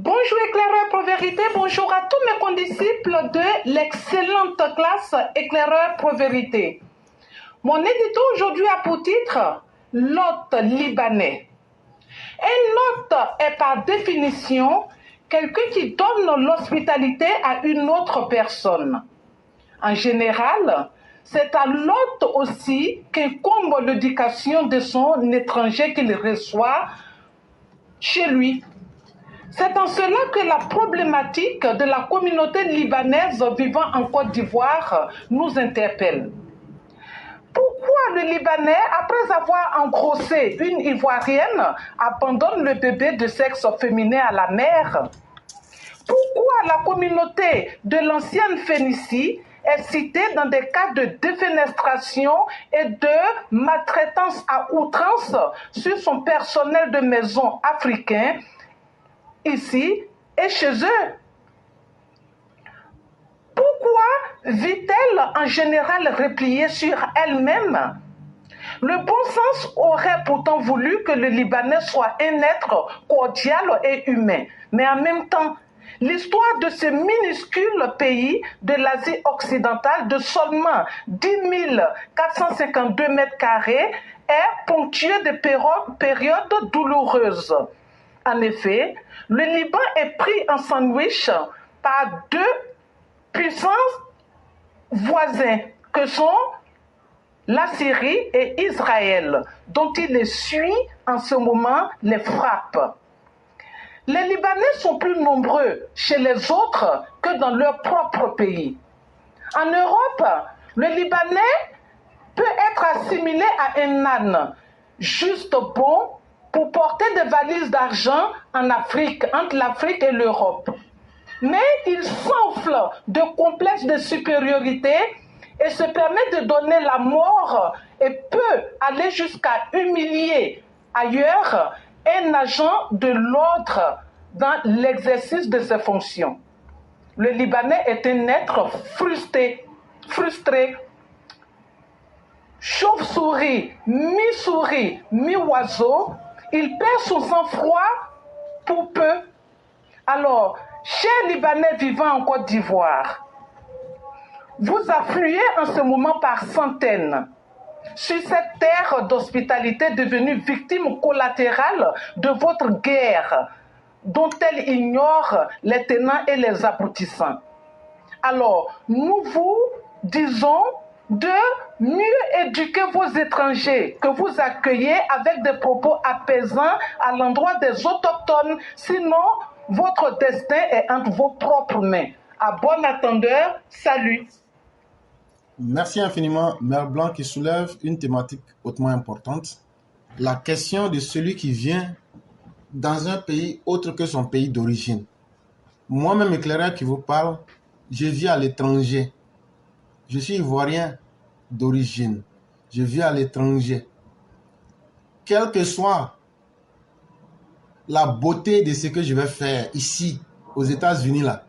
Bonjour éclaireur Pro Vérité, bonjour à tous mes condisciples de l'excellente classe éclaireur Pro Vérité. Mon édito aujourd'hui a pour titre l'hôte libanais. Un hôte est par définition quelqu'un qui donne l'hospitalité à une autre personne. En général, c'est à l'hôte aussi qu'incombe l'éducation de son étranger qu'il reçoit chez lui. C'est en cela que la problématique de la communauté libanaise vivant en Côte d'Ivoire nous interpelle. Pourquoi le Libanais, après avoir engrossé une Ivoirienne, abandonne le bébé de sexe féminin à la mère? Pourquoi la communauté de l'ancienne Phénicie est citée dans des cas de défenestration et de maltraitance à outrance sur son personnel de maison africain, ici et chez eux? Pourquoi vit-elle en général repliée sur elle-même? Le bon sens aurait pourtant voulu que le Libanais soit un être cordial et humain, mais en même temps, l'histoire de ce minuscule pays de l'Asie occidentale de seulement 10 452 mètres carrés est ponctuée de périodes douloureuses. En effet, le Liban est pris en sandwich par deux puissants voisins que sont la Syrie et Israël, dont il essuie en ce moment les frappes. Les Libanais sont plus nombreux chez les autres que dans leur propre pays. En Europe, le Libanais peut être assimilé à un âne, juste bon pour porter des valises d'argent en Afrique, entre l'Afrique et l'Europe. Mais il s'enfle de complexes de supériorité et se permet de donner la mort et peut aller jusqu'à humilier ailleurs un agent de l'ordre dans l'exercice de ses fonctions. Le Libanais est un être frustré, chauve-souris, mi-oiseau, il perd son sang-froid pour peu. Alors, chers Libanais vivant en Côte d'Ivoire, vous affluez en ce moment par centaines sur cette terre d'hospitalité devenue victime collatérale de votre guerre, dont elle ignore les tenants et les aboutissants. Alors, nous vous disons de mieux éduquer vos étrangers que vous accueillez avec des propos apaisants à l'endroit des autochtones, sinon votre destin est entre vos propres mains. À bon attendeur, salut. Merci infiniment, Mère Blanc, qui soulève une thématique hautement importante. La question de celui qui vient dans un pays autre que son pays d'origine. Moi-même, éclaireur qui vous parle, je vis à l'étranger. Je suis ivoirien d'origine. Je vis à l'étranger. Quelle que soit la beauté de ce que je vais faire ici, aux États-Unis, là,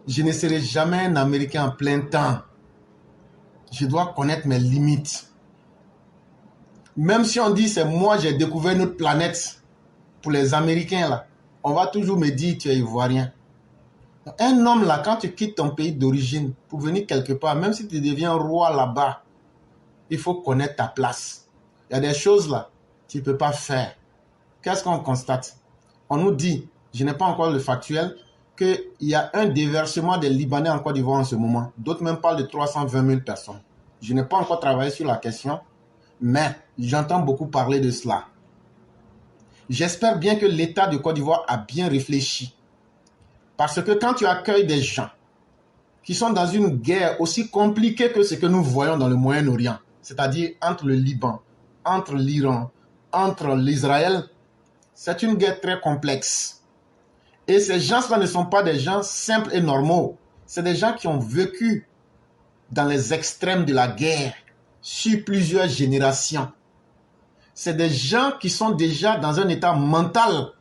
je ne serai jamais un Américain en plein temps. Je dois connaître mes limites. Même si on dit c'est moi j'ai découvert notre planète, pour les Américains là, on va toujours me dire tu es ivoirien. Un homme là, quand tu quittes ton pays d'origine pour venir quelque part, même si tu deviens roi là-bas, il faut connaître ta place. Il y a des choses là, tu ne peux pas faire. Qu'est-ce qu'on constate? On nous dit, je n'ai pas encore le factuel, qu'il y a un déversement des Libanais en Côte d'Ivoire en ce moment. D'autres même parlent de 320 000 personnes. Je n'ai pas encore travaillé sur la question, mais j'entends beaucoup parler de cela. J'espère bien que l'État de Côte d'Ivoire a bien réfléchi. Parce que quand tu accueilles des gens qui sont dans une guerre aussi compliquée que ce que nous voyons dans le Moyen-Orient, c'est-à-dire entre le Liban, entre l'Iran, entre l'Israël, c'est une guerre très complexe. Et ces gens-là ne sont pas des gens simples et normaux. C'est des gens qui ont vécu dans les extrêmes de la guerre sur plusieurs générations. C'est des gens qui sont déjà dans un état mental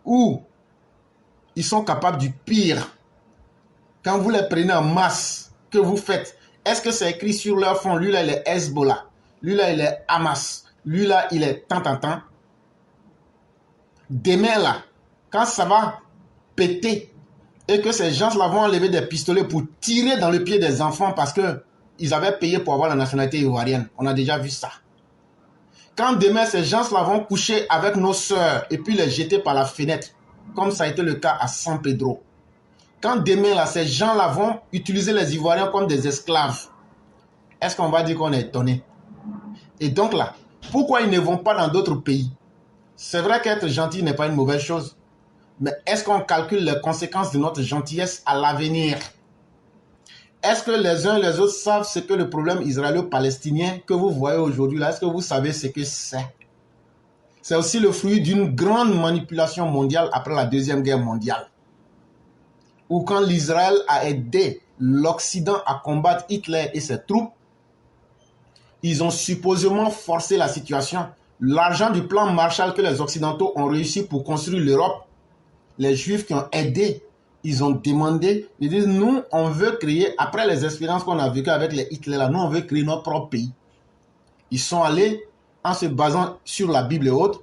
où ils sont capables du pire. Quand vous les prenez en masse, que vous faites, est-ce que c'est écrit sur leur fond, lui là il est Hezbollah, lui là il est Hamas, lui là il est tant. Demain là, quand ça va péter et que ces gens-là vont enlever des pistolets pour tirer dans le pied des enfants parce qu'ils avaient payé pour avoir la nationalité ivoirienne. On a déjà vu ça. Quand demain, ces gens-là vont coucher avec nos sœurs et puis les jeter par la fenêtre, comme ça a été le cas à San Pedro. Quand demain, là, ces gens-là vont utiliser les Ivoiriens comme des esclaves, est-ce qu'on va dire qu'on est étonné? Et donc là, pourquoi ils ne vont pas dans d'autres pays? C'est vrai qu'être gentil n'est pas une mauvaise chose. Mais est-ce qu'on calcule les conséquences de notre gentillesse à l'avenir? Est-ce que les uns et les autres savent ce que le problème israélo-palestinien que vous voyez aujourd'hui là, est-ce que vous savez ce que c'est? C'est aussi le fruit d'une grande manipulation mondiale après la Deuxième Guerre mondiale. Où quand l'Israël a aidé l'Occident à combattre Hitler et ses troupes, ils ont supposément forcé la situation. L'argent du plan Marshall que les Occidentaux ont réussi pour construire l'Europe, les Juifs qui ont aidé, ils ont demandé, ils disent, nous, on veut créer, après les expériences qu'on a vécues avec les Hitler, là, nous, on veut créer notre propre pays. Ils sont allés, en se basant sur la Bible et autres,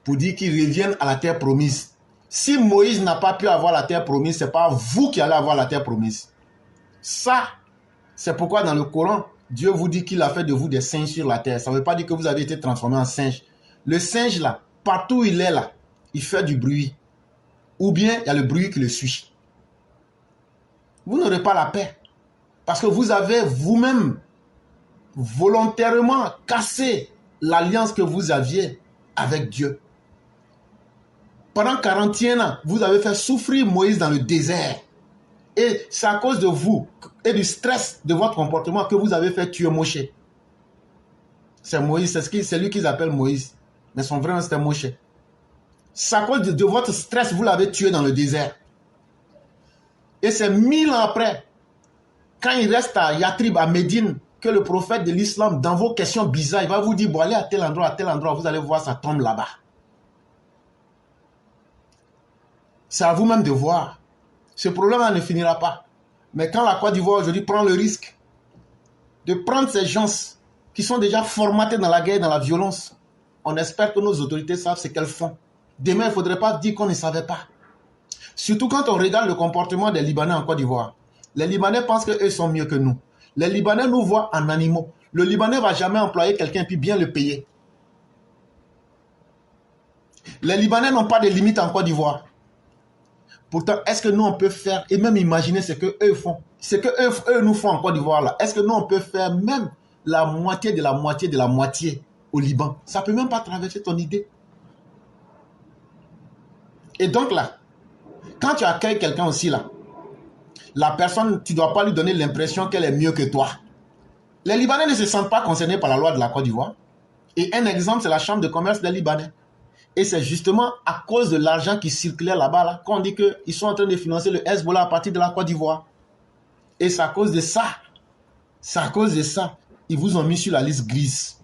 pour dire qu'ils reviennent à la terre promise. Si Moïse n'a pas pu avoir la terre promise, ce n'est pas vous qui allez avoir la terre promise. Ça, c'est pourquoi dans le Coran, Dieu vous dit qu'il a fait de vous des singes sur la terre. Ça ne veut pas dire que vous avez été transformé en singe. Le singe, là, partout où il est là, il fait du bruit. Ou bien, il y a le bruit qui le suit. Vous n'aurez pas la paix. Parce que vous avez vous-même volontairement cassé l'alliance que vous aviez avec Dieu. Pendant 41 ans, vous avez fait souffrir Moïse dans le désert. Et c'est à cause de vous et du stress de votre comportement que vous avez fait tuer Moshe. C'est Moïse, c'est lui qu'ils appellent Moïse. Mais son vrai nom c'était Moshe. C'est à cause de votre stress, vous l'avez tué dans le désert. Et c'est 1000 ans après, quand il reste à Yatrib, à Médine, que le prophète de l'islam, dans vos questions bizarres, il va vous dire, bon, allez à tel endroit, vous allez voir, ça tombe là-bas. C'est à vous-même de voir. Ce problème-là ne finira pas. Mais quand la Côte d'Ivoire aujourd'hui prend le risque de prendre ces gens qui sont déjà formatés dans la guerre et dans la violence, on espère que nos autorités savent ce qu'elles font. Demain, il ne faudrait pas dire qu'on ne savait pas. Surtout quand on regarde le comportement des Libanais en Côte d'Ivoire. Les Libanais pensent qu'eux sont mieux que nous. Les Libanais nous voient en animaux. Le Libanais ne va jamais employer quelqu'un puis bien le payer. Les Libanais n'ont pas de limite en Côte d'Ivoire. Pourtant, est-ce que nous on peut faire et même imaginer ce que eux font, ce que eux nous font en Côte d'Ivoire là? Est-ce que nous on peut faire même la moitié de la moitié de la moitié au Liban? Ça peut même pas traverser ton idée. Et donc là, quand tu accueilles quelqu'un aussi là, la personne, tu ne dois pas lui donner l'impression qu'elle est mieux que toi. Les Libanais ne se sentent pas concernés par la loi de la Côte d'Ivoire. Et un exemple, c'est la chambre de commerce des Libanais. Et c'est justement à cause de l'argent qui circulait là-bas là, qu'on dit qu'ils sont en train de financer le Hezbollah à partir de la Côte d'Ivoire. Et c'est à cause de ça. C'est à cause de ça. Ils vous ont mis sur la liste grise.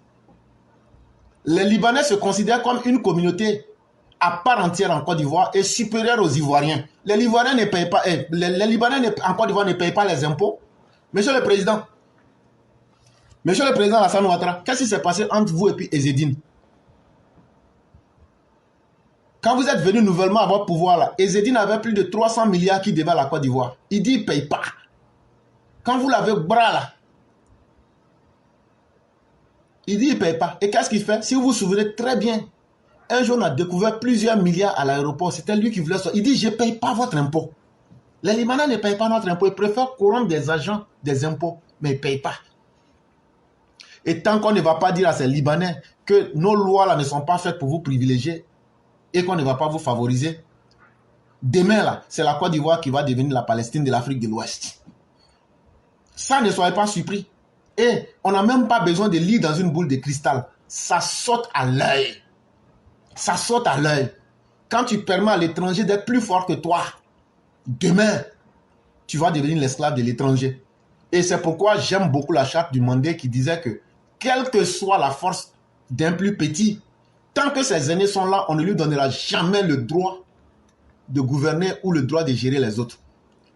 Les Libanais se considèrent comme une communauté à part entière en Côte d'Ivoire et supérieure aux Ivoiriens. Les Ivoiriens ne payent pas, les Libanais en Côte d'Ivoire ne payent pas les impôts. Monsieur le Président Alassane Ouattara, qu'est-ce qui s'est passé entre vous et puis Ezzedine? Quand vous êtes venu nouvellement à votre pouvoir là, Ezzedine avait plus de 300 milliards qui devaient à la Côte d'Ivoire. Il dit il ne paye pas. Quand vous l'avez bras là, il dit il ne paye pas. Et qu'est-ce qu'il fait? Si vous vous souvenez très bien, un jour on a découvert plusieurs milliards à l'aéroport. C'était lui qui voulait ça. Il dit je ne paye pas votre impôt. Les Libanais ne payent pas notre impôt. Ils préfèrent corrompre des agents des impôts, mais ils ne payent pas. Et tant qu'on ne va pas dire à ces Libanais que nos lois là ne sont pas faites pour vous privilégier, et qu'on ne va pas vous favoriser, demain là, c'est la Côte d'Ivoire qui va devenir la Palestine de l'Afrique de l'Ouest. Ça, ne soyez pas surpris. Et on n'a même pas besoin de lire dans une boule de cristal. Ça saute à l'œil. Ça saute à l'œil. Quand tu permets à l'étranger d'être plus fort que toi, demain, tu vas devenir l'esclave de l'étranger. Et c'est pourquoi j'aime beaucoup la charte du Mandé qui disait que, quelle que soit la force d'un plus petit, tant que ces aînés sont là, on ne lui donnera jamais le droit de gouverner ou le droit de gérer les autres.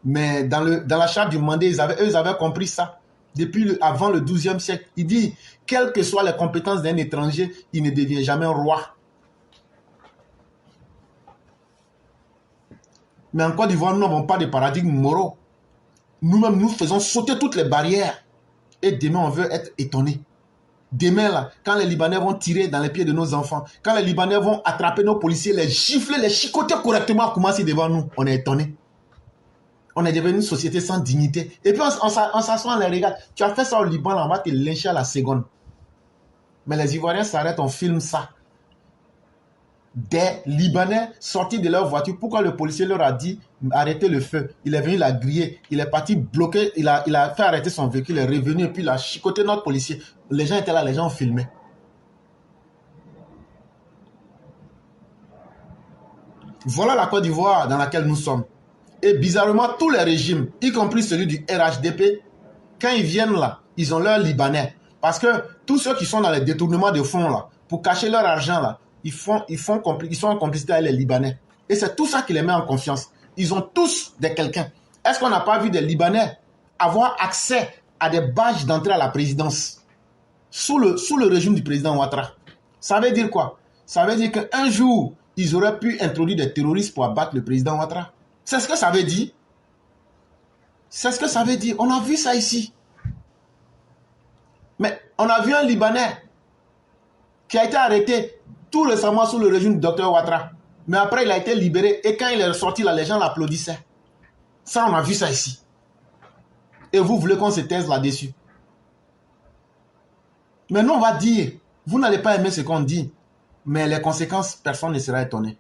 Mais dans la charte du Mandé, eux avaient compris ça. Depuis avant le XIIe siècle, il dit, quelles que soient les compétences d'un étranger, il ne devient jamais roi. Mais en Côte d'Ivoire, nous n'avons pas de paradigme moraux. Nous-mêmes, nous faisons sauter toutes les barrières. Et demain, on veut être étonné. Demain, là, quand les Libanais vont tirer dans les pieds de nos enfants, quand les Libanais vont attraper nos policiers, les gifler, les chicoter correctement à commencer devant nous, on est étonné. On est devenu une société sans dignité. Et puis, on s'assoit, on les regarde. Tu as fait ça au Liban, là, on va te lyncher à la seconde. Mais les Ivoiriens s'arrêtent, on filme ça. Des Libanais sortis de leur voiture, pourquoi le policier leur a dit arrêtez le feu? Il est venu la griller, il est parti bloquer, il a fait arrêter son véhicule, il est revenu et puis il a chicoté notre policier. Les gens étaient là, les gens filmaient. Voilà la Côte d'Ivoire dans laquelle nous sommes. Et bizarrement, tous les régimes, y compris celui du RHDP, quand ils viennent là, ils ont leur Libanais. Parce que tous ceux qui sont dans les détournements de fonds là, pour cacher leur argent là, ils sont en complicité avec les Libanais. Et c'est tout ça qui les met en confiance. Ils ont tous des quelqu'un. Est-ce qu'on n'a pas vu des Libanais avoir accès à des badges d'entrée à la présidence sous le régime du président Ouattara? Ça veut dire quoi? Ça veut dire qu'un jour, ils auraient pu introduire des terroristes pour abattre le président Ouattara. C'est ce que ça veut dire. C'est ce que ça veut dire. On a vu ça ici. Mais on a vu un Libanais qui a été arrêté tout récemment sous le régime du docteur Ouattara. Mais après, il a été libéré. Et quand il est sorti, là, les gens l'applaudissaient. Ça, on a vu ça ici. Et vous voulez qu'on se taise là-dessus. Mais nous, on va dire, vous n'allez pas aimer ce qu'on dit. Mais les conséquences, personne ne sera étonné.